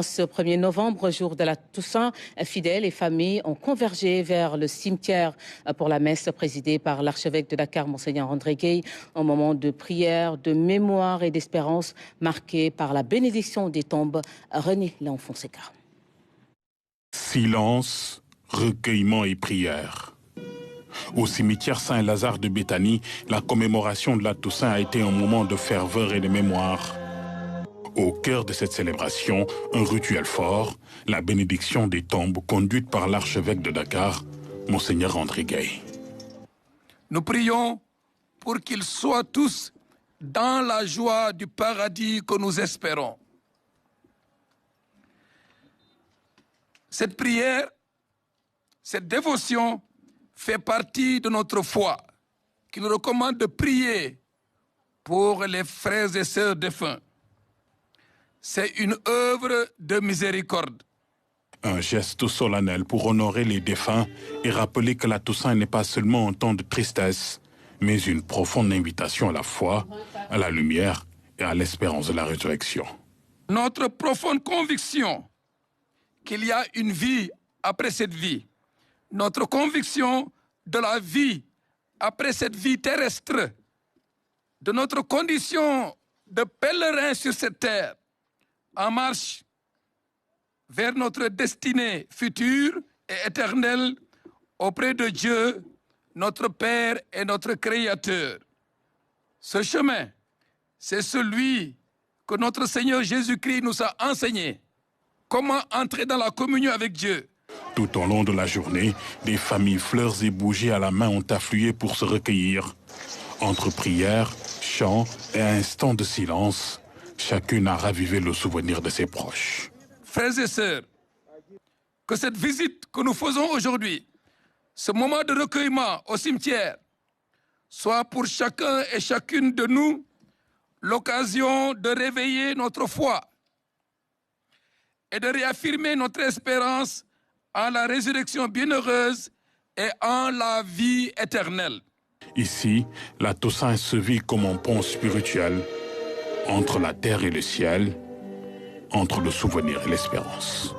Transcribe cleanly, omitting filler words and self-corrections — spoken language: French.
Ce 1er novembre, jour de la Toussaint, fidèles et familles ont convergé vers le cimetière pour la messe présidée par l'archevêque de Dakar, Monseigneur André Gueye, un moment de prière, de mémoire et d'espérance marqué par la bénédiction des tombes. René Léon Fonseca. Silence, recueillement et prière. Au cimetière Saint-Lazare de Béthanie, la commémoration de la Toussaint a été un moment de ferveur et de mémoire. Au cœur de cette célébration, un rituel fort, la bénédiction des tombes conduite par l'archevêque de Dakar, Monseigneur André Gueye. Nous prions pour qu'ils soient tous dans la joie du paradis que nous espérons. Cette prière, cette dévotion fait partie de notre foi, qui nous recommande de prier pour les frères et sœurs défunts. C'est une œuvre de miséricorde. Un geste solennel pour honorer les défunts et rappeler que la Toussaint n'est pas seulement un temps de tristesse, mais une profonde invitation à la foi, à la lumière et à l'espérance de la résurrection. Notre profonde conviction qu'il y a une vie après cette vie, notre conviction de la vie après cette vie terrestre, de notre condition de pèlerin sur cette terre, en marche vers notre destinée future et éternelle auprès de Dieu, notre Père et notre Créateur. Ce chemin, c'est celui que notre Seigneur Jésus-Christ nous a enseigné. Comment entrer dans la communion avec Dieu. Tout au long de la journée, des familles, fleurs et bougies à la main ont afflué pour se recueillir. Entre prières, chants et instants de silence, chacune a ravivé le souvenir de ses proches. Frères et sœurs, que cette visite que nous faisons aujourd'hui, ce moment de recueillement au cimetière, soit pour chacun et chacune de nous l'occasion de réveiller notre foi et de réaffirmer notre espérance en la résurrection bienheureuse et en la vie éternelle. Ici, la Toussaint se vit comme un pont spirituel entre la terre et le ciel, entre le souvenir et l'espérance.